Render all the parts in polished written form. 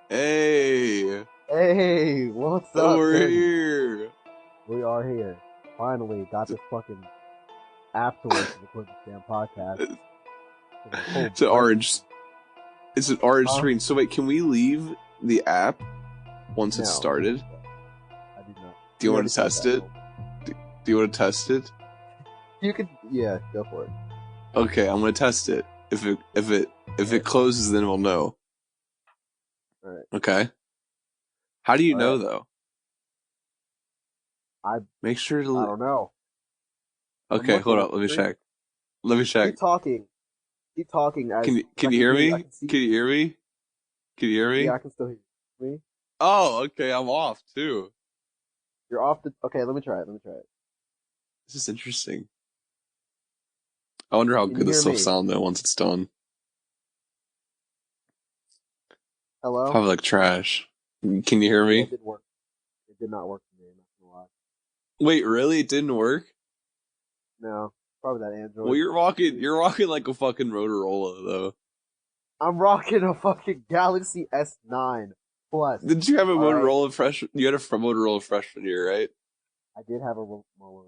Hey, Hey, what's up, we're Cody? here. We are here. Finally, got this fucking app to work to record this damn podcast. It's an orange. It's an orange Huh? screen. So wait, can we leave the app once it's No. started? I do not. Do you We want to already test said it? Do you want to test it? You could, yeah, go for it. Okay, I'm gonna test it. If it closes, then we'll know. All right. Okay. How do you All know right. though? I Make sure to. don't know. Okay, hold looking up. at Let me the check. Let me check. Keep talking. Keep talking. As Can I you hear me? I can see Can you hear me? Can you hear me? Yeah, I can still hear you. Me? Oh, okay. I'm off too. You're off the. Okay, let me try it. This is interesting. I wonder how Can good you this hear will me? sound though once it's done. Hello? Probably like trash. Can you hear Yeah, me? it didn't work. It did not work for me. I'm not gonna lie. Wait, really? It didn't work? No, probably that Android. Well, you're rocking like a fucking Motorola though. I'm rocking a fucking Galaxy S9 Plus. Did you have a All right? Motorola freshman? You had a Motorola freshman year, right? I did have a Motorola.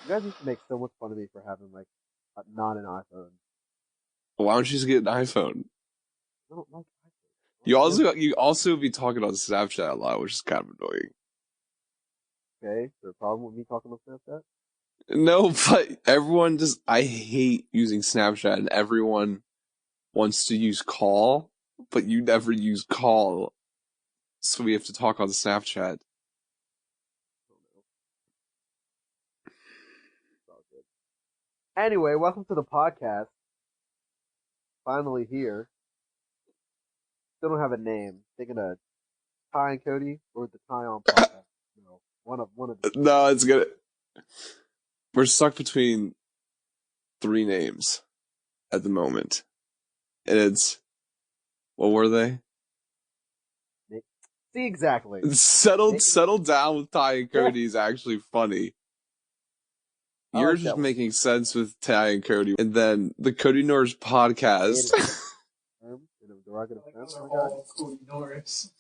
You guys used to make so much fun of me for having like not an iPhone. Why don't you just get an iPhone? I don't like iPhones. You also be talking on Snapchat a lot, which is kind of annoying. Okay, is there a problem with me talking on Snapchat? No, but I hate using Snapchat, and everyone wants to use Call, but you never use Call, so we have to talk on Snapchat. It's all good. Anyway, welcome to the podcast. Finally here. Still don't have a name. Thinking of Ty and Cody or the Ty on podcast. No, one of the. No, it's good. We're stuck between three names at the moment. And what were they? See exactly. Settle down with Ty and Cody is actually funny. You're like just that making sense with Ty and Cody. And then the Cody Norris podcast. Cody Norris.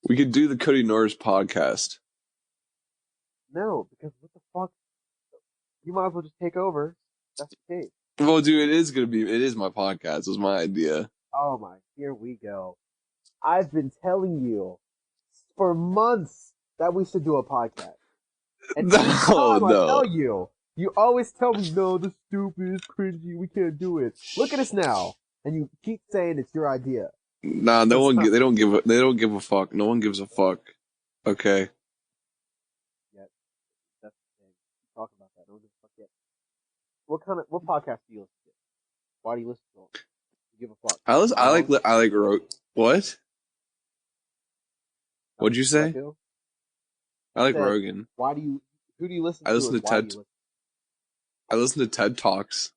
We could do the Cody Norris podcast. No, because what the fuck? You might as well just take over. That's the case. Well, dude, it is my podcast. It was my idea. Oh my, here we go. I've been telling you for months that we should do a podcast. And every time I tell you, you always tell me, no, this is stupid, it's cringy, we can't do it. Look at us now. And you keep saying it's your idea. Nah, they don't give a fuck. No one gives a fuck. Okay. Yeah, that's the thing. Talk about that. Don't give a fuck yet. What podcast do you listen to? Why do you listen to them? You give a fuck. I like what? What'd you say? I like Rogan. Who do you listen to? I listen to TED. I listen to TED Talks.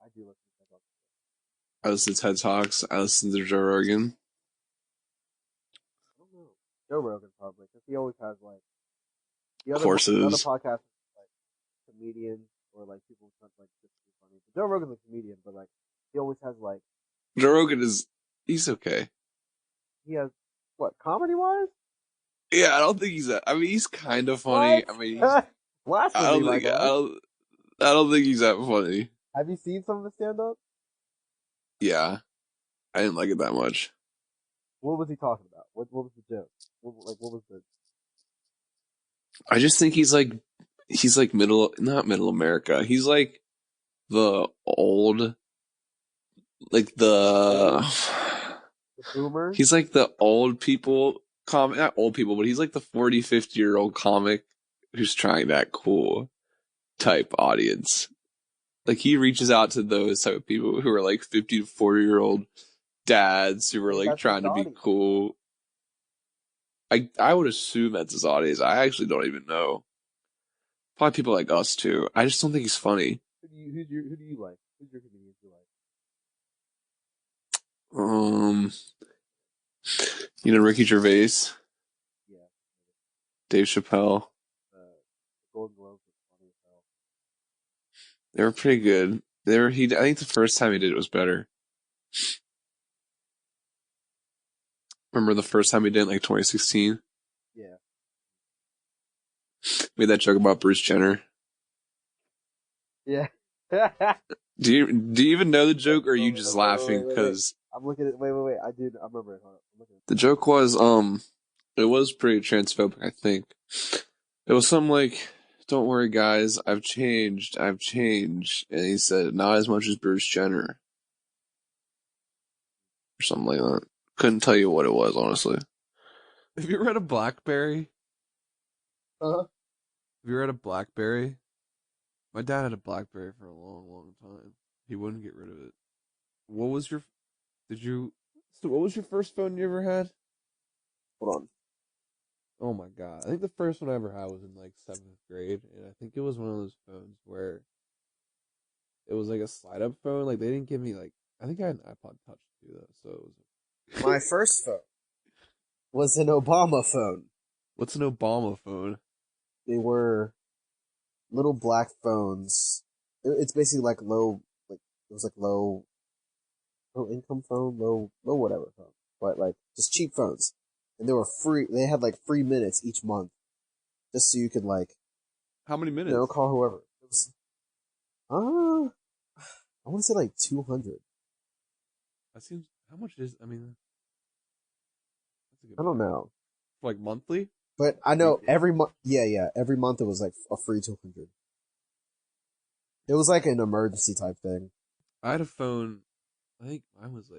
I do listen to TED Talks. I listen to TED Talks. I listen to Joe Rogan. I don't know. Joe Rogan probably, because he always has like Courses. The other podcasts like comedians or like people who like just be funny. But Joe Rogan's a comedian, but like he always has like Joe Rogan he's okay. He has what, comedy wise? Yeah, I don't think he's kind of funny. What? I mean, I don't think he's that funny. Have you seen some of the stand-up? Yeah, I didn't like it that much. What was he talking about? What was the joke? What was the? I just think he's like not middle America. He's like the old, like the boomer. He's like the old people comic, not old people, but he's like the 40, 50-year-old comic who's trying to act cool type audience. Like he reaches out to those type of people who are like 50 to 40-year-old dads who are like trying to be cool. I would assume that's his audience. I actually don't even know. Probably people like us too. I just don't think he's funny. Who do you like? Who's your comedian you like? Ricky Gervais. Yeah. Dave Chappelle. Golden Globes was funny as hell. They were pretty good. I think the first time he did it was better. Remember the first time we did it, like 2016? Yeah. Made that joke about Bruce Jenner. Yeah. Do you even know the joke, or are you just laughing because I'm looking at. Wait. I remember it. Hold on. I'm looking at the joke was it was pretty transphobic. I think it was something like, "Don't worry, guys, I've changed, and he said, "Not as much as Bruce Jenner," or something like that. Couldn't tell you what it was, honestly. Have you ever had a BlackBerry? Uh-huh. Have you ever had a BlackBerry? My dad had a BlackBerry for a long, long time. He wouldn't get rid of it. What was your first phone you ever had? Hold on. Oh my god. I think the first one I ever had was in like 7th grade, and I think it was one of those phones where it was like a slide up phone. Like they didn't give me like, I think I had an iPod Touch too though, so it was My first phone was an Obama phone. What's an Obama phone? They were little black phones. It's basically like it was like low income phone, low whatever phone, but like just cheap phones, and they were free. They had like free minutes each month, just so you could like How many minutes? call whoever. It was I want to say like 200. That seems, how much is, I mean, that's a good I don't know, like monthly? but I know every month. Yeah, every month it was like a free 200. It was like an emergency type thing. I had a phone, I think mine was I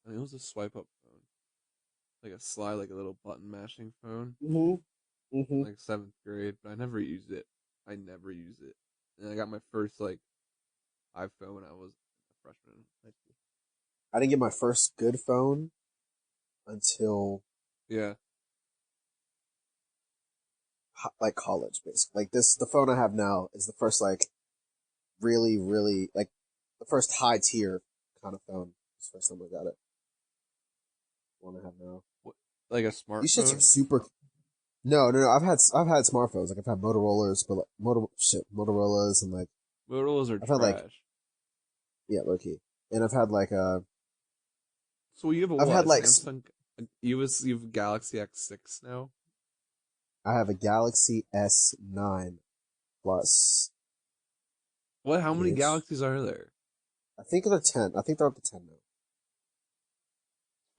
think it was a swipe up phone. Like a slide, like a little button mashing phone. Like 7th grade, but I never used it. And I got my first like iPhone when I was a freshman in high school. I didn't get my first good phone until Yeah. like college, basically. Like the phone I have now is the first like really, really like the first high tier kind of phone. It's the first time I got it. The one I have now. What, like a smartphone? These shits are super. No. I've had smartphones. Like I've had Motorola's, but like, Motorola's and like Motorola's are I've trash. had like low key, and I've had like So you have a I've what? had like Samsung. You have Galaxy X6 now. I have a Galaxy S9 Plus. What? How many Bitch. Galaxies are there? I think they're 10. I think they're up to 10 now.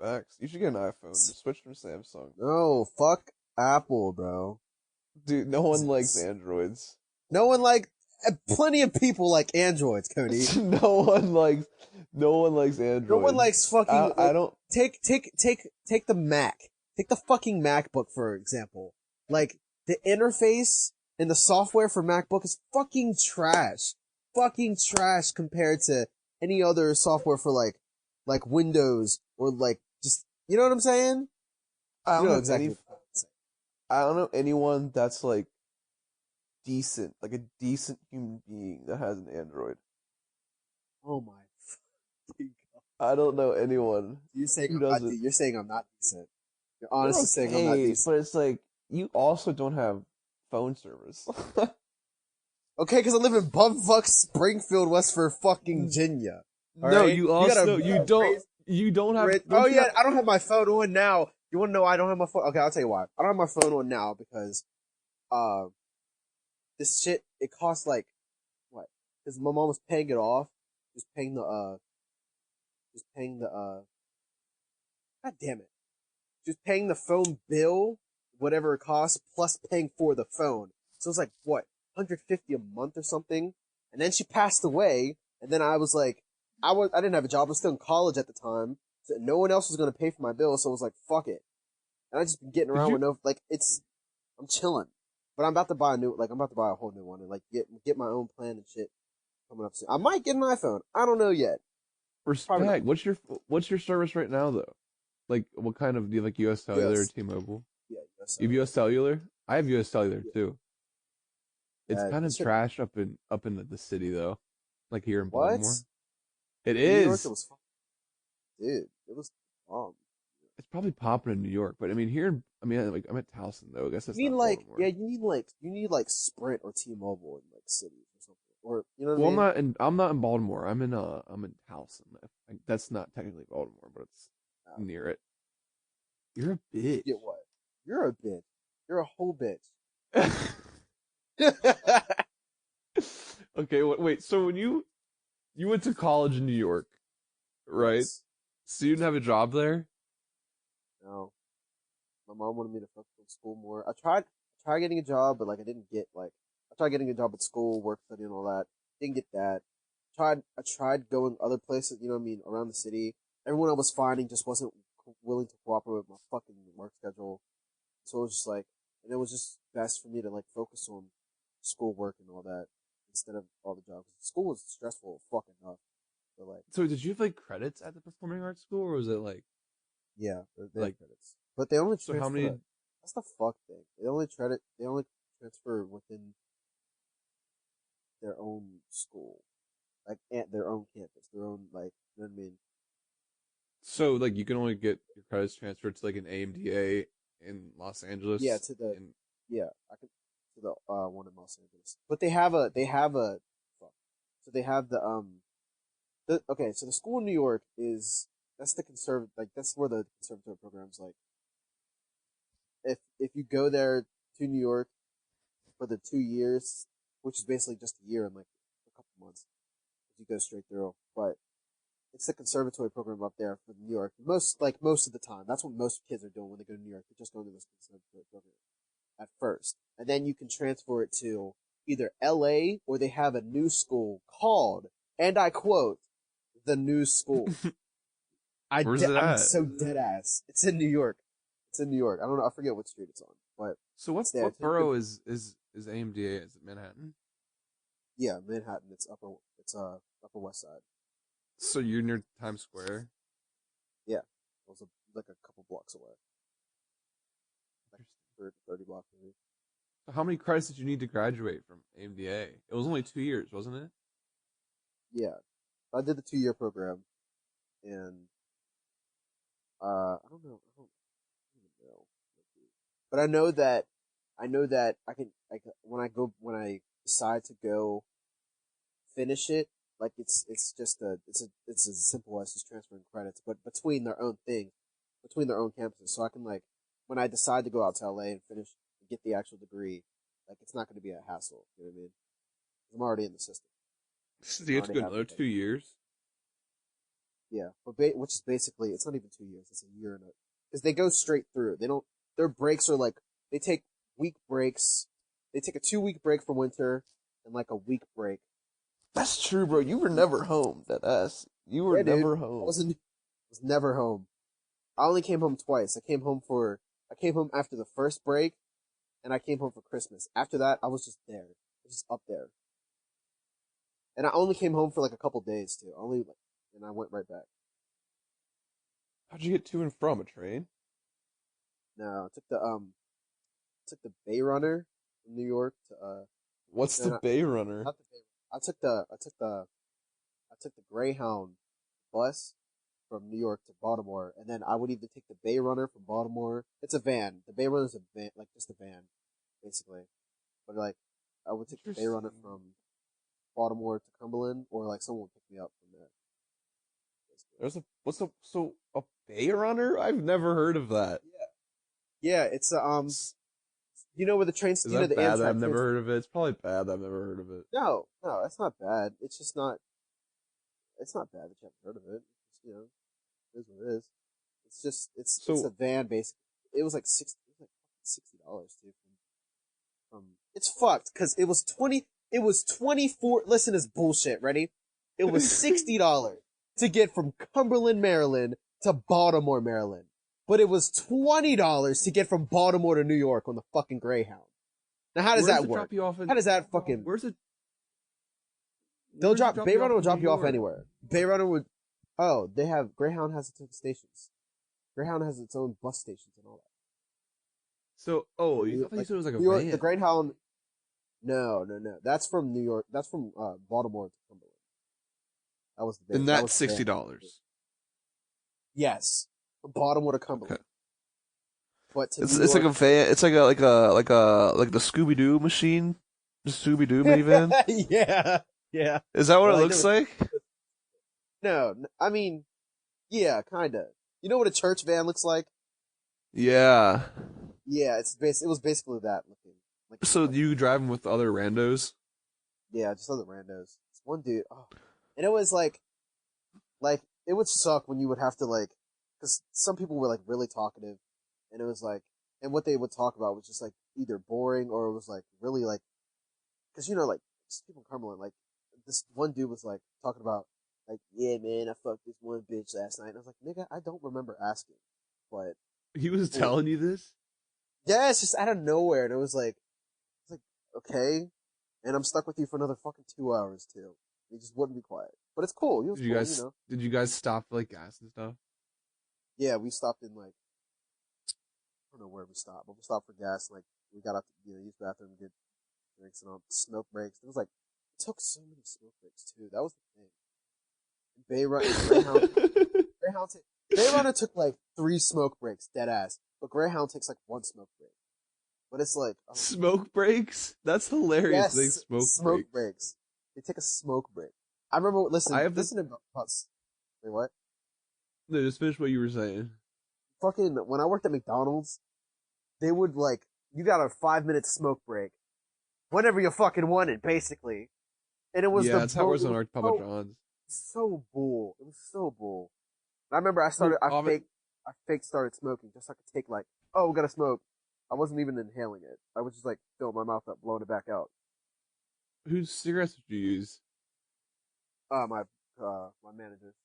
Facts. You should get an iPhone. Just switch from Samsung. No, fuck Apple, bro. Dude, no one likes Androids. No one plenty of people like Androids, Cody. No one likes Android. No one likes fucking. I don't. Take the Mac. Take the fucking MacBook for example. Like the interface and the software for MacBook is fucking trash. Fucking trash compared to any other software for like Windows or like just you know what I'm saying? I don't know exactly. I don't know anyone that's like decent, like a decent human being that has an Android. Oh my fucking God. I don't know anyone. You're saying who doesn't. You're saying I'm not decent. You're honestly saying I'm not decent. But it's like you also don't have phone service. Okay, because I live in bumfuck Springfield, West Virginia. No, you don't have. I don't have my phone on now. You want to know why I don't have my phone? Okay, I'll tell you why. I don't have my phone on now because, this shit it costs like what? Because my mom was paying it off, just paying the. God damn it! Just paying the phone bill, whatever it costs, plus paying for the phone. So it's like what? $150 a month or something, and then she passed away, and then I was like, I didn't have a job, I was still in college at the time, so no one else was gonna pay for my bill, so I was like, fuck it, and I just been getting around with no, like, I'm chilling, but I'm about to buy a whole new one, and like, get my own plan and shit coming up soon. I might get an iPhone, I don't know yet. Respect. What's your service right now though? Like, what kind of, do you have like US Cellular or T-Mobile? Yeah, US You have US Cellular? I have US Cellular too. It's Yeah, kind of trash up in the city though, like here in What? Baltimore. It New is. York, it was dude, it was bomb. It's probably popping in New York, but I mean here, I'm at Towson though. I guess that's You need not like Baltimore. you need like Sprint or T-Mobile in like cities or something. or you know what Well, I mean? I'm not in Baltimore. I'm in Towson. That's not technically Baltimore, but it's near it. You're a bitch. Get what? You're a bitch. You're a whole bitch. Okay, wait. So when you went to college in New York, right? Yes. So you didn't have a job there? No. My mom wanted me to focus on school more. I tried getting a job, but like I didn't get like I tried getting a job at school, work study and all that. Didn't get that. I tried going other places, you know what I mean, around the city. Everyone I was finding just wasn't willing to cooperate with my fucking work schedule. So it was just like, and it was just best for me to like focus on schoolwork and all that instead of all the jobs. School was stressful fucking enough. But like, So did you have like credits at the performing arts school, or was it like yeah, they like had credits, but they only so transfer. how many? That's the fuck thing. They only transfer within their own school, like at their own campus, their own like, you know what I mean? So like you can only get your credits transferred to like an AMDA in Los Angeles. Yeah, I could to the one in Los Angeles, but they have a fuck. So they have okay. So the school in New York that's the that's where the conservatory program's like. If you go there to New York for the 2 years, which is basically just a year and like a couple months, you go straight through. But it's the conservatory program up there for New York. Most of the time, that's what most kids are doing when they go to New York. They're just going to this conservatory program at first, and then you can transfer it to either L.A. or they have a new school called, and I quote, the new school. Where's it I'm at? so dead ass. It's in New York. It's in New York. I don't know. I forget what street it's on, but So what borough is AMDA? Is it Manhattan? yeah, Manhattan. It's upper West Side. So you're near Times Square? Yeah, it was like a couple blocks away. Like 30 blocks maybe. So how many credits did you need to graduate from AMDA? It was only 2 years, wasn't it? Yeah, I did the 2-year program, and I don't know. I don't even know. But I know that I can when I decide to go finish it, like it's as simple as just transferring credits, but between their own campuses. So I can like when I decide to go out to LA and finish and get the actual degree, like it's not going to be a hassle. You know what I mean? I'm already in the system. So you have to go another 2 years? Yeah, but which is basically it's not even 2 years. It's a year and because they go straight through. They don't. Their breaks are like they take week breaks. They take a 2-week break for winter and like a week break. That's true, bro. You were never home, that ass. You were never home. I was never home. I only came home twice. I came home after the first break, and I came home for Christmas. After that, I was just there. I was just up there. And I only came home for like a couple days too. And I went right back. How'd you get to and from a train? No, I took the Bay Runner from New York to What's the Bay Runner? Not the Bay. I took the Greyhound bus from New York to Baltimore, and then I would either take the Bay Runner from Baltimore. It's a van. The Bay Runner is a van, like just a van, basically. But like, I would take the Bay Runner from Baltimore to Cumberland, or like someone would pick me up from there. Basically. A Bay Runner? I've never heard of that. Yeah, it's you know where the train station Is that the bad Amtrak that I've never heard of it? It's probably bad that I've never heard of it. No, it's not bad. It's just not. It's not bad that you haven't heard of it. It's, you know, it is what it is. It's just it's a van basically. It was like $60 too. From it's fucked because it was 24. Listen, to this bullshit. Ready? It was $60 to get from Cumberland, Maryland to Baltimore, Maryland. But it was $20 to get from Baltimore to New York on the fucking Greyhound. Now, how does that work? How does that fucking? Where's it? Bay Runner will drop you off anywhere. Bay Runner would. Oh, Greyhound has its own stations. Greyhound has its own bus stations and all that. So, I thought you said it was like a York, van. the Greyhound. No. That's from New York. That's from Baltimore to Cumberland. That was the. And that's $60. Yes. Baltimore to Cumberland. Okay. But it's like a van. It's like the Scooby Doo machine, the Scooby Doo minivan. Yeah. Yeah. Is that what Well, it looks like? No, I mean, yeah, kinda. You know what a church van looks like? Yeah. Yeah, it was basically that looking. So you driving with other randos? Yeah, just other randos. This one dude, oh, and it was it would suck when you would have to because some people were like really talkative, and it was like, and what they would talk about was just like either boring or it was like really because just people in Cumberland, like this one dude was like talking about like, yeah, man, I fucked this one bitch last night, and I was like, nigga, I don't remember asking, but He was cool. telling you this? Yeah, it's just out of nowhere, and it was like, okay, and I'm stuck with you for another fucking 2 hours too. He just wouldn't be quiet, but it's cool. He was Did you cool, guys did you guys stop for like gas and stuff? Yeah, we stopped in I don't know where we stopped, but we stopped for gas. Like we got out to use the bathroom, get drinks, and all smoke breaks. It was like it took so many smoke breaks too. That was the thing. Greyhound took like 3 smoke breaks, dead ass. But Greyhound takes like 1 smoke break. But it's like Smoke breaks? That's hilarious. They yes, smoke breaks. breaks. They take a smoke break. I remember listen about wait, what? No, just finish what you were saying. Fucking when I worked at McDonald's, they would you got a 5-minute smoke break whenever you fucking wanted, basically. And it was that's how it was on our Papa John's. So bull. It was so bull. And I remember I faked started smoking just so I could take oh, we gotta smoke. I wasn't even inhaling it. I was just filling my mouth up, blowing it back out. Whose cigarettes did you use? My manager.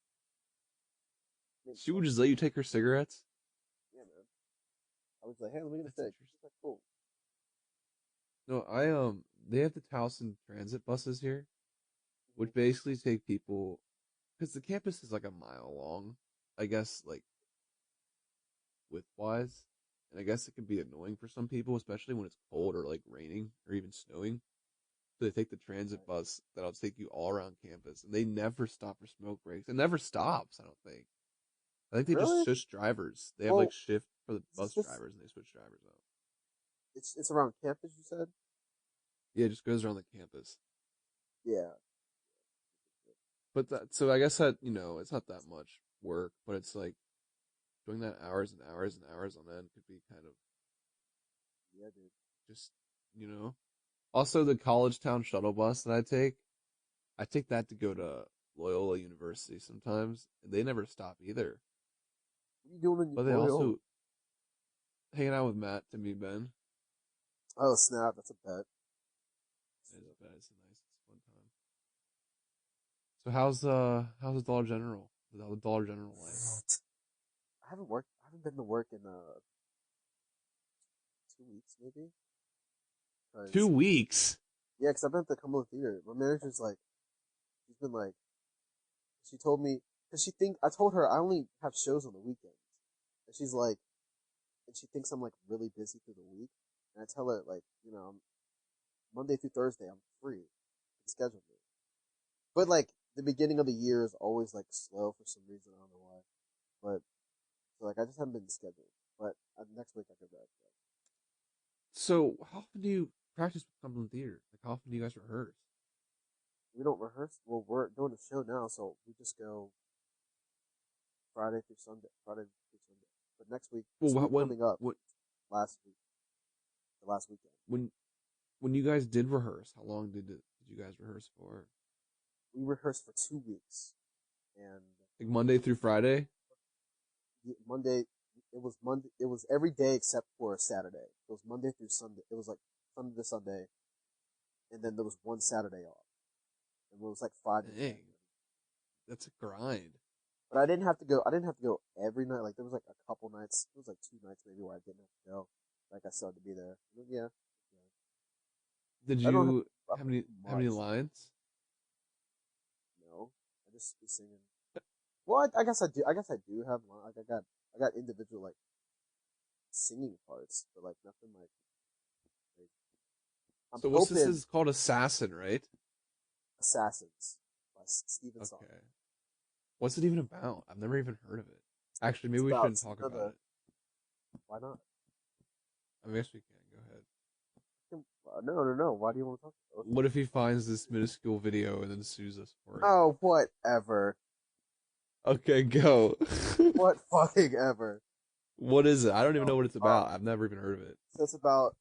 She would just let you take her cigarettes? Yeah, man. I was like, hey, let me get a stick. She's like, cool. No, they have the Towson transit buses here, which basically take people, because the campus is like a mile long, I guess, like, width-wise, and I guess it can be annoying for some people, especially when it's cold or like raining or even snowing. So they take the transit bus that'll take you all around campus, and they never stop for smoke breaks. It never stops, I don't think. I think they Really? just switch drivers. They have Well, shift for the bus drivers, and they switch drivers out. It's around campus, you said? Yeah, it just goes around the campus. Yeah. But so I guess that, it's not that much work, but it's like doing that hours and hours and hours on end could be kind of Yeah, dude. just, Also, the college town shuttle bus that I take that to go to Loyola University sometimes, and they never stop either. What are you doing in But they Loyola? also hanging out with Matt, Timmy, Ben. Oh, snap. That's a bet. It's a nice, fun time. So how's the Dollar General? The Dollar General life? I haven't been to work in 2 weeks, maybe. 2 weeks. Yeah, because I've been at the Cumberland Theater. My manager's she's been she told me, because I told her I only have shows on the weekends. And she's and she thinks I'm really busy through the week. And I tell her Monday through Thursday I'm free. Schedule me. But the beginning of the year is always slow for some reason. I don't know why. But so I just haven't been scheduled. But next week I go back. So how often do you practice with Cumberland Theater? Like how often do you guys rehearse? We don't rehearse. Well, we're doing a show now, so we just go Friday through Sunday. But next week, coming up, last week, the last weekend. When you guys did rehearse, how long did you guys rehearse for? We rehearsed for 2 weeks, and like Monday through Friday. Monday, it was Monday. It was every day except for Saturday. It was Monday through Sunday. It was Sunday to Sunday, and then there was one Saturday off, and it was 5 to 10. That's a grind. But I didn't have to go. Every night. There was a couple nights. It was 2 nights maybe where I didn't have to go. I still had to be there. Yeah. Did you have any lines? No, I just be singing. Well, I guess I do. I guess I do have lines. I got individual singing parts, but nothing So what's this is called Assassin, right? Assassins by Steven Song. Okay. What's it even about? I've never even heard of it. Actually, maybe we shouldn't talk about it. Why not? I guess we can. Go ahead. No. Why do you want to talk about it? What if he finds this minuscule video and then sues us for it? Oh, whatever. Okay, go. What fucking ever. What is it? I don't even know what it's Um, about. I've never even heard of it. so it's about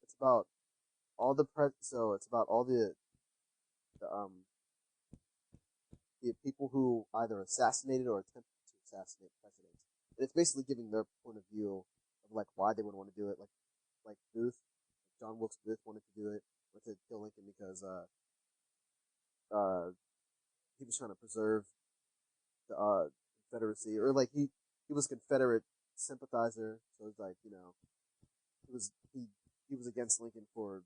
all the so it's about all the the people who either assassinated or attempted to assassinate presidents. And it's basically giving their point of view of like why they would want to do it. Like Booth, John Wilkes Booth wanted to do it, wanted to kill Lincoln because he was trying to preserve the Confederacy, or like he was a Confederate sympathizer, so it's like he was against Lincoln for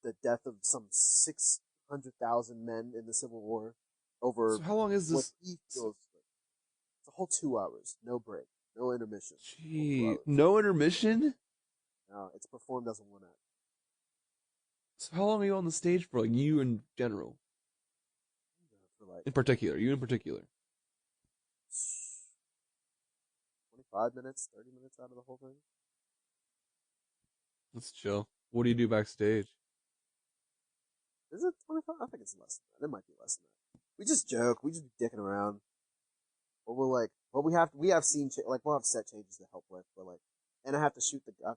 the death of some 600,000 men in the Civil War over So how long is what this? he feels like. It's a whole 2 hours, no break, no intermission. Gee, no intermission? No, it's performed as a one act. So how long are you on the stage for? Like you in general, For like in particular, you in particular. 25 minutes, 30 minutes out of the whole thing. Let's chill. What do you do backstage? Is it 25? I think it's less than that. It might be less than that. We just joke. We just be dicking around. Or we're like, well, we have scene like we'll have set changes to help with, but like, and I have to shoot the gun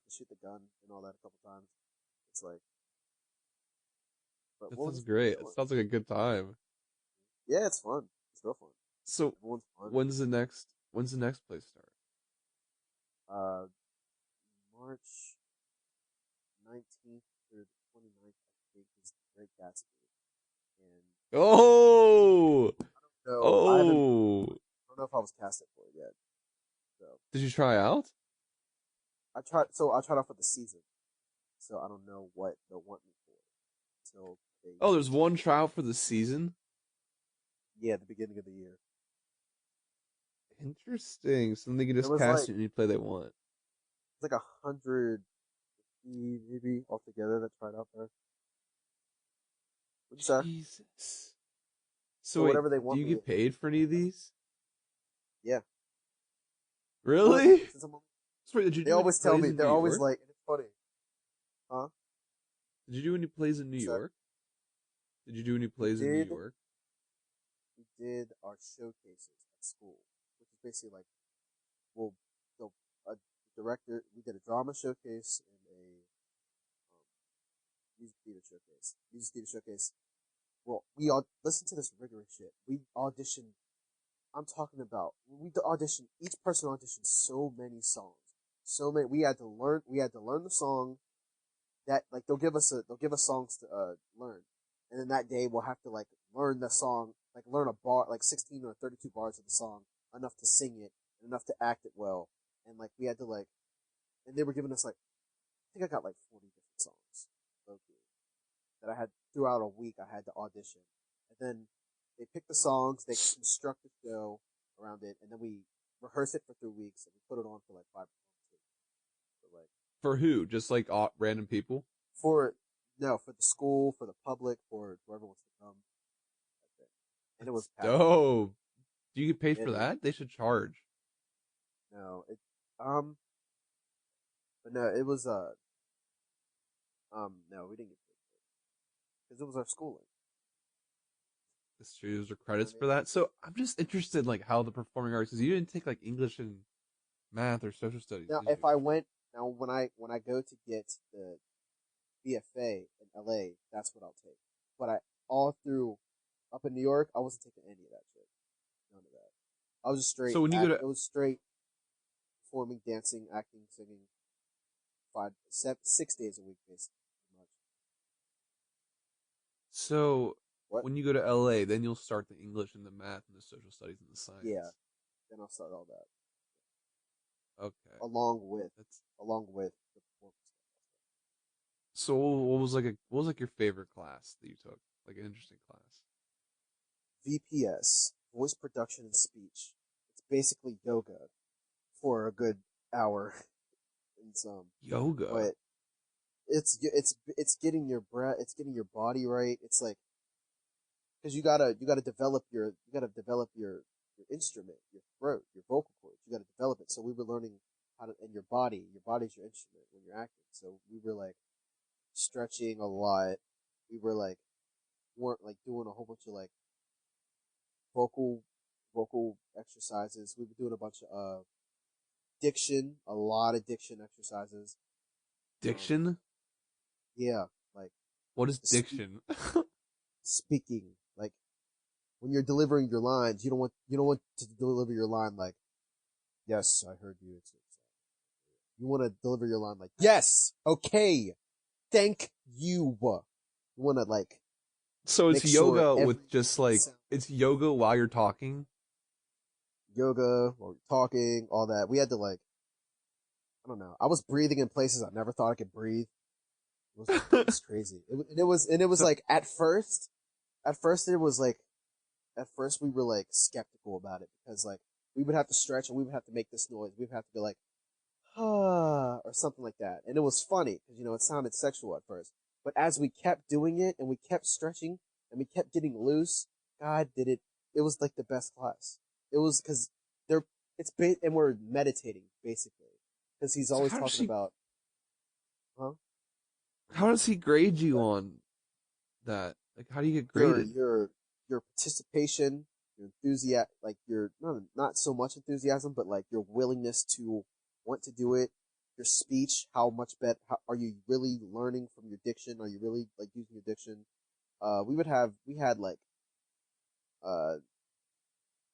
and all that a couple times. It's like, but That we'll sounds just great. chill. It sounds like a good time. Yeah, it's fun. It's real fun. So Everyone's fun. when's the next place start? March 19th through the 29th, I think, is the Great Gatsby. And Oh, so I oh! don't know if I was casted for it yet. So Did you try out? I tried out for the season. So I don't know what they'll want me for until they. Oh, there's one trial for the season. Yeah, the beginning of the year. Interesting. So then they can There just was cast like you and you play they want. it's like 150 maybe altogether that tried out there. What'd you say? Jesus. So So wait, whatever they do want you me. get paid for any of these? Yeah. Really? Since I'm, Sorry, did you they do any always tell plays me in they're New always York? like, and it's funny, huh? Did you do any plays in New So York? Did you do any we plays in New did York? we did our showcases at school, which is basically like, well, the a director. We did a drama showcase and a music theater showcase. Music theater showcase. Well, we all listen to this rigorous shit. We auditioned. I'm talking about we auditioned. Each person auditioned so many songs, so many. We had to learn. We had to learn the song. That like they'll give us songs to learn, and then that day we'll have to like learn the song, like learn a bar, like 16 or 32 bars of the song, enough to sing it and enough to act it well, and like we had to like, and they were giving us like, I think I got like 40 different songs, okay, that I had throughout a week. I had to audition, and then they picked the songs, they construct the show around it, and then we rehearse it for 3 weeks, and we put it on for like 5 performances. So like For who? Just like random people? for no, for the school, for the public, for whoever wants to come. That's it. And it was packed. Dope. Do you get paid Yeah, for dude. that? They should charge. No, but no, it was no, we didn't get paid for it because it was our schooling. That's true. Those are You know credits what I for mean? that. So I'm just interested, like how the performing arts. Because you didn't take like English and math or social studies, Now, did if you? I went now when I go to get the BFA in LA, that's what I'll take. But I all through up in New York, I wasn't taking any of that shit. None of that. I was just straight So when you go act. to It was straight performing, dancing, acting, singing, 6 days a week, basically. Pretty much. so What? when you go to LA, then you'll start the English and the math and the social studies and the Yeah. science. Then I'll start all that Okay. along with That's the performance so. What was like your favorite class that you took? Like an interesting class. stuff. VPS, voice production and speech. It's basically yoga for a good hour and some, Yoga. but it's getting your breath, it's getting your body right. It's like because you gotta develop your instrument, your throat, your vocal cords. You gotta develop it. So we were learning how to, and your body's your instrument when you're acting. So we were like stretching a lot. We were like, weren't like doing a whole bunch of like vocal exercises. We were doing a bunch of diction, a lot of diction exercises. Diction? Yeah, like What is diction? speaking. Like when you're delivering your lines, you don't want to deliver your line like, "Yes, I heard you." You want to deliver your line like, "Yes, okay, thank you." You want to like. So it's yoga with just like sound. it's yoga while you're talking. Yoga or talking, all that. We had to like, I don't know. I was breathing in places I never thought I could breathe. It was crazy. It was like at first we were like skeptical about it because like we would have to stretch and we would have to make this noise. We would have to be like, or something like that. And it was funny because, it sounded sexual at first. But as we kept doing it and we kept stretching and we kept getting loose, God did it. It was like the best class. It was because and we're meditating basically because he's always talking about, huh? How does he grade you on that? Like, how do you get graded? Your participation, your enthusiasm, like your not so much enthusiasm, but like your willingness to want to do it. Your speech, how much are you really learning from your diction? Are you really like using your diction?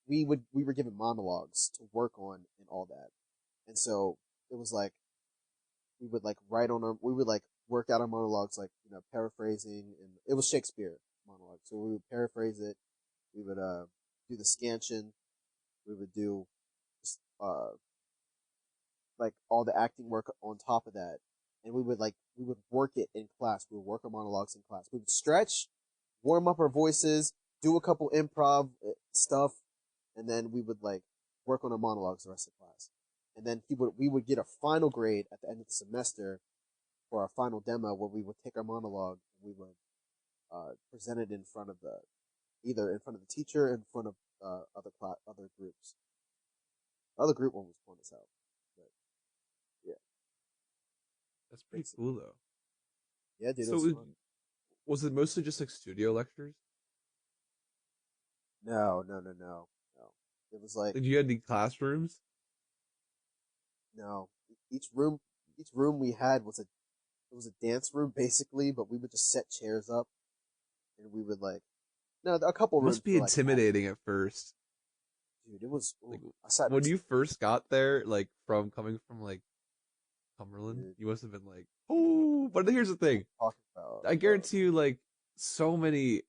We were given monologues to work on and all that, and so it was like we would like work out our monologues, like paraphrasing, and it was Shakespeare monologue, so we would paraphrase it. We would do the scansion. We would do like all the acting work on top of that, and we would work it in class. We would work our monologues in class. We would stretch, warm up our voices, do a couple improv stuff, and then we would like work on our monologues the rest of the class. And then we would get a final grade at the end of the semester for our final demo, where we would take our monologue and we would present it in front of either in front of the teacher, in front of other groups. The other group one was fun as hell. But yeah, That's pretty cool though. Yeah, dude. So was it mostly just like studio lectures? No. It was like, Did you have any classrooms? no. Each room we had was a dance room basically, but we would just set chairs up, and we would like, no, a couple It rooms. must be intimidating at first. Dude, it was. Like, I sat when you first got there, like coming from like Cumberland, Dude. you must have been like, oh. But here's the thing: talking about. I guarantee you, like so many.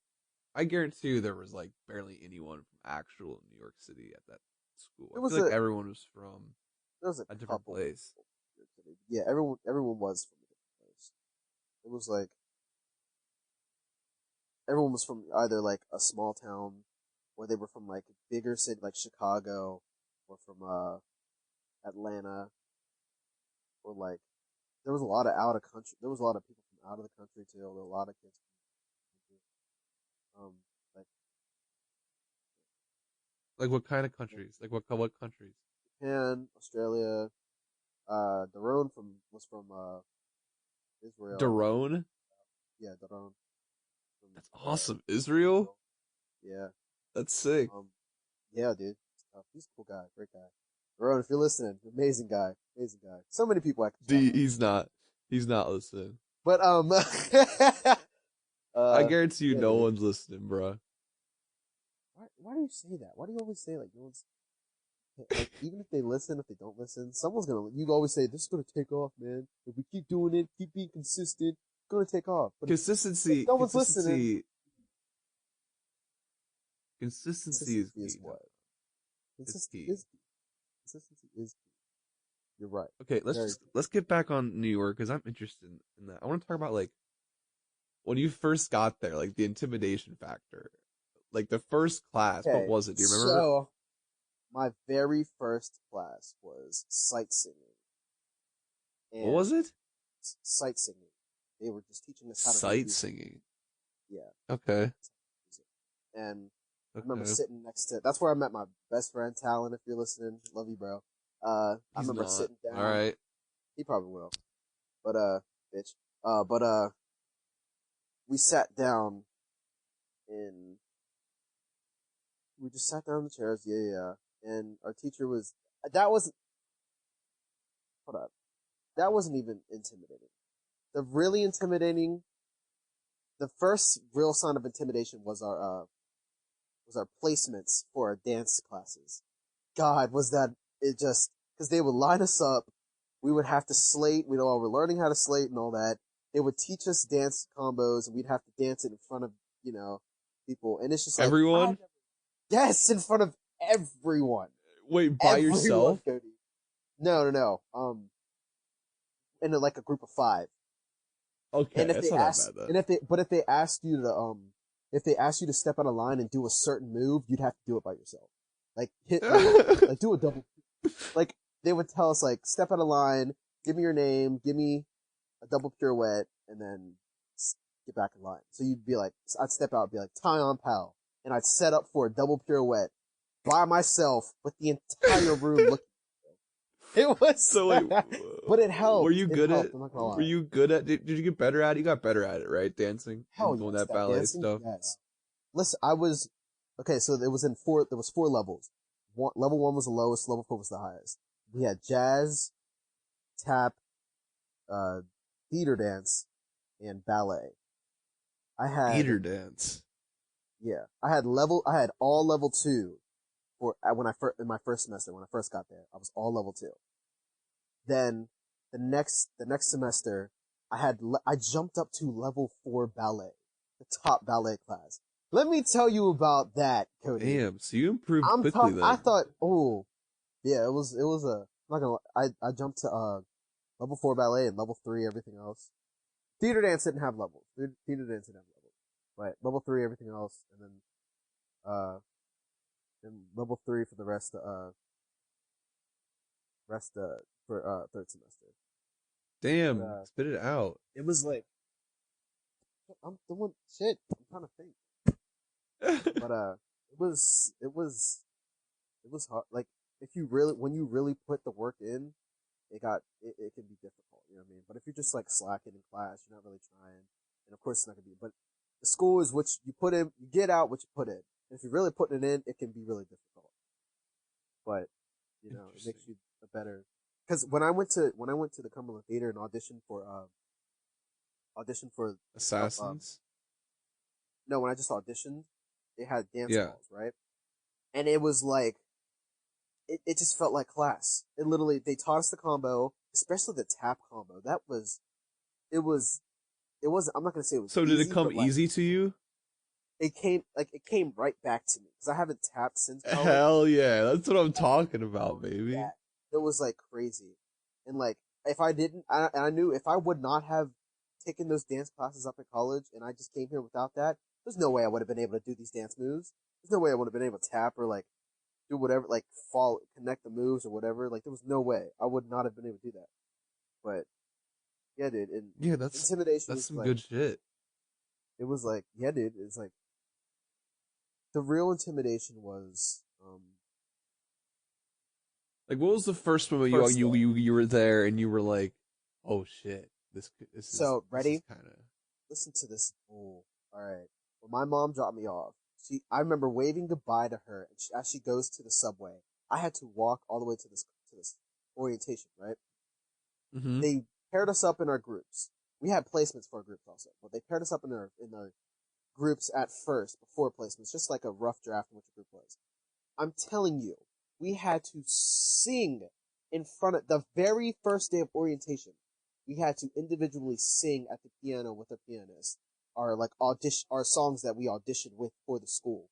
I guarantee you, there was like barely anyone from actual New York City at that school. I feel like everyone was from There was a different place. Yeah, everyone was from a different place. It was like everyone was from either like a small town, or they were from like a bigger city like Chicago, or from Atlanta, or like there was a lot of out of country. There was a lot of people from out of the country too. There were a lot of kids from Like what kind of countries? Like what countries? Japan, Australia. Daron was from Israel. Daron? Yeah, Daron. That's awesome. Israel? Yeah. That's sick. Yeah, dude. He's a cool guy, great guy. Daron, if you're listening, amazing guy. So many people He's not listening. But I guarantee you, yeah, no dude. one's listening, bro. Why do you say that? Why do you always say like no one's like, even if they listen, if they don't listen, someone's gonna. You always say this is gonna take off, man. If we keep doing it, keep being consistent, it's gonna take off. But Consistency. if no one's listening. Consistency is key. What? Consistency is key. Consistency is key. You're right. Okay, let's get back on New York because I'm interested in that. I want to talk about like when you first got there, like the intimidation factor, like the first class. Okay, what was it? Do you remember? So, my very first class was sight singing. What was it? Sight singing. They were just teaching us how to sight singing. Yeah. Okay. And I remember sitting next to. That's where I met my best friend Talon. If you're listening, love you, bro. I remember sitting down. All right. He probably will. But bitch. we sat down we just sat down in the chairs, yeah. And our teacher hold up. That wasn't even intimidating. The first real sign of intimidation was our placements for our dance classes. God, cause they would line us up. We would have to slate. We'd all were learning how to slate and all that. They would teach us dance combos and we'd have to dance it in front of, people. And it's just like, everyone? Yes, in front of everyone. Wait, by Everyone, yourself? Cody. No. In like a group of 5. Okay, And if that's they not asked, that bad then. if they asked you to step out of line and do a certain move, you'd have to do it by yourself. Like do a double. Like they would tell us like, step out of line, give me your name, give me a double pirouette, and then get back in line. So you'd be like, I'd step out, be like, Ty on pal, and I'd set up for a double pirouette by myself with the entire room looking. It was So wait, but it helped. Were you good at? I'm not gonna lie. Were you good at? Did you get better at it? You got better at it, right? Dancing, Hell and doing yes, that ballet dancing, stuff. yes. Listen, I was okay. So there was 4 levels. Level 1 was the lowest. Level 4 was the highest. We had jazz, tap, theater dance, and ballet. I had Theater dance. Yeah, I had all level 2 in my first semester when I first got there. I was all level 2. Then the next semester, I jumped up to level 4 ballet, the top ballet class. Let me tell you about that, Cody. Damn, so you improved quickly then. I thought, yeah, it was I'm not gonna lie, I jumped to level 4 ballet and level 3 everything else. Theater dance didn't have levels. Theater dance didn't have levels. But level 3 everything else, and then level 3 for the rest for third semester. Damn, spit it out. It was like, I'm doing shit. I'm trying to think. But it was hard. Like when you really put the work in, it can be difficult. You know what I mean? But if you're just like slacking in class, you're not really trying, and of course it's not gonna be. But the school is what you put in, you get out what you put in. And if you're really putting it in, it can be really difficult. But it makes you a better. Because when I went to the Cumberland Theater and auditioned for Assassins. No, when I just auditioned, they had dance Yeah. halls, right? And it was like, it just felt like class. It literally, they taught us the combo, especially the tap combo. It was, I'm not gonna say it was So easy, did it come but, like, easy to you? It came right back to me. Cause I haven't tapped since college. Hell yeah, that's what I'm talking about, baby. Yeah. It was like crazy. And like, if I didn't, I knew if I would not have taken those dance classes up in college and I just came here without that, there's no way I would have been able to do these dance moves. There's no way I would have been able to tap or like do whatever, like connect the moves or whatever. Like there was no way I would not have been able to do that. But yeah, dude. And Yeah, that's intimidation. That's some like, good shit. It was like, yeah, dude. It's like the real intimidation was, Like, what was the first moment you were there and you were like, oh shit, this is so ready? Kind of. Listen to this bull. All right. When my mom dropped me off, I remember waving goodbye to her as she goes to the subway. I had to walk all the way to this orientation, right? Mm-hmm. They paired us up in our groups. We had placements for our groups also, but they paired us up in our groups at first before placements, just like a rough draft of what your group was. I'm telling you, we had to sing in front of the very first day of orientation. We had to individually sing at the piano with a pianist, our songs that we auditioned with for the school.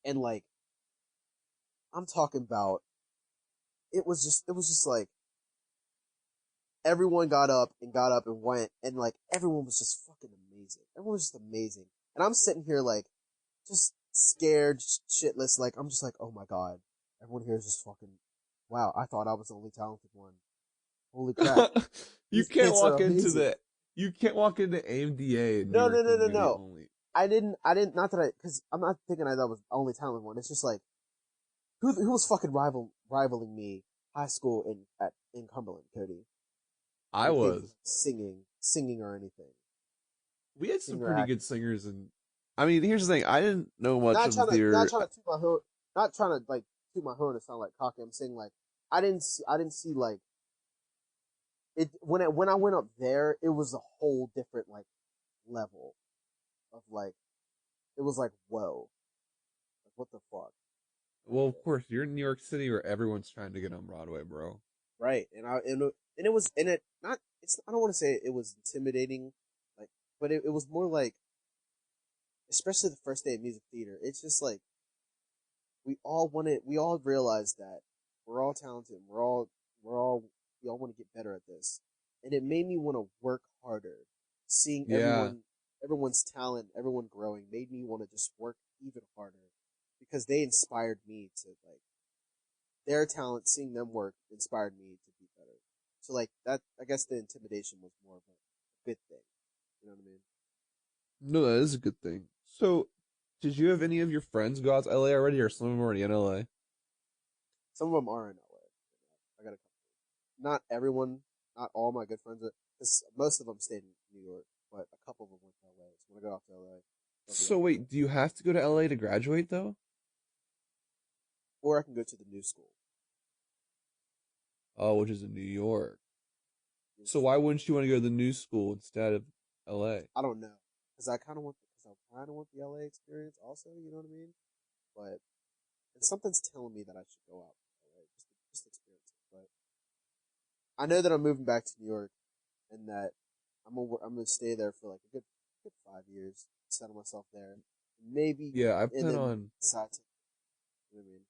And like, I'm talking about, it was just like, everyone got up and went, and like, everyone was just fucking amazing. Everyone was just amazing. And I'm sitting here like, just scared, shitless, like, I'm just like, oh my god, everyone here is just fucking, wow, I thought I was the only talented one. Holy crap. You can't walk into AMDA. No. I didn't, cause I'm not thinking I was the only talented one. It's just like, who was fucking rivaling me high school in Cumberland, Cody? I was. Singing or anything. We had some Singer pretty actor. good singers, and I mean, here's the thing: I didn't know much of the theater. Not trying to toot my horn. Not trying to like toot my horn and sound like cocky. I'm saying like I didn't see like it when I went up there. It was a whole different like level of like it was like whoa, like what the fuck. Well, of course, you're in New York City, where everyone's trying to get on Broadway, bro. Right, and it was and it not it's I don't want to say it was intimidating, like, but it was more like, especially the first day of music theater. It's just like we all realized that we're all talented. We all want to get better at this, and it made me want to work harder. Seeing Yeah, everyone's talent, everyone growing, made me want to just work even harder because they inspired me to like their talent. Seeing them work inspired me to be better. So like that, I guess the intimidation was more of a good thing. You know what I mean? no, that is a good thing. So, did you have any of your friends go out to LA already, or some of them already in LA? Some of them are in LA. I got a couple. Not everyone, not all my good friends, because most of them stayed in New York, but a couple of them went to LA. So when I go off to LA, they'll be So out wait, do you have to go to LA to graduate though? or I can go to the new school. Oh, which is in New York. New So school. why wouldn't you want to go to the new school instead of LA? I don't know, because I kind of want the LA experience also. You know what I mean? But and something's telling me that I should go out to LA just to experience it. But I know that I'm moving back to New York, and that I'm gonna stay there for like a good 5 years, settle myself there, maybe, Yeah, I and plan then on. decide to. You know what I mean?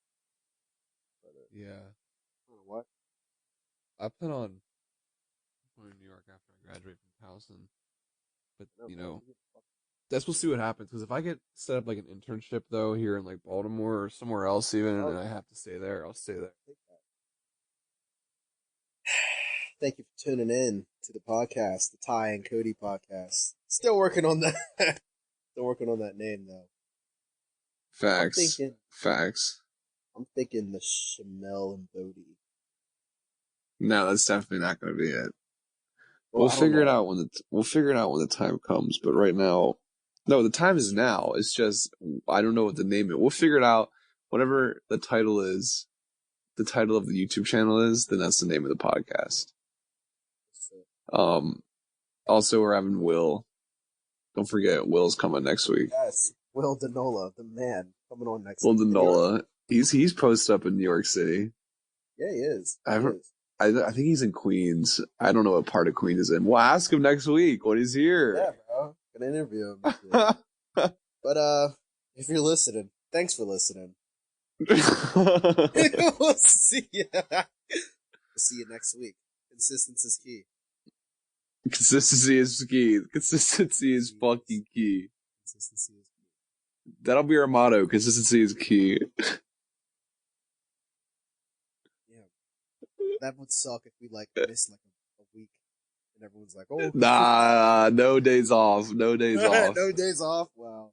But Yeah, I don't know what. I plan on going to New York after I graduate from Towson. But No, you bro. know, that's we'll see what happens. Because if I get set up like an internship though here in like Baltimore or somewhere else even, Oh, and I have to stay there, I'll stay there. take that. Thank you for tuning in to the podcast, the Ty and Cody Podcast. Still working on that. Still working on that name though. I'm Facts, thinking. facts. I'm thinking the Shamel and Bodie. No, that's definitely not going to be it. Well, I don't know. We'll figure it out when the time comes. But right now, no, the time is now. It's just I don't know what the name is. We'll figure it out. Whatever the title is, the title of the YouTube channel is, then that's the name of the podcast. It's true. Also we're having Will. Don't forget, Will's coming next week. Yes, Will Denola, the man, coming on next Will week. Denola. He's posted up in New York City. Yeah, he is. I He haven't. is. I think he's in Queens. I don't know what part of Queens he's in. We'll ask him next week when he's here. Yeah, bro. Gonna interview him. But if you're listening, thanks for listening. We'll see you. We'll see you next week. Consistency is key. Consistency is key. Consistency is fucking key. Consistency is key. That'll be our motto. Consistency is key. Yeah. That would suck if we like miss like a week and everyone's like, oh, Nah, no days off. No days off. no days off. Wow.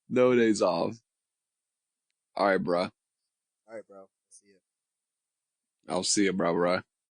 No days off. All right, bruh. All right, bro. See you. I'll see you, bruh.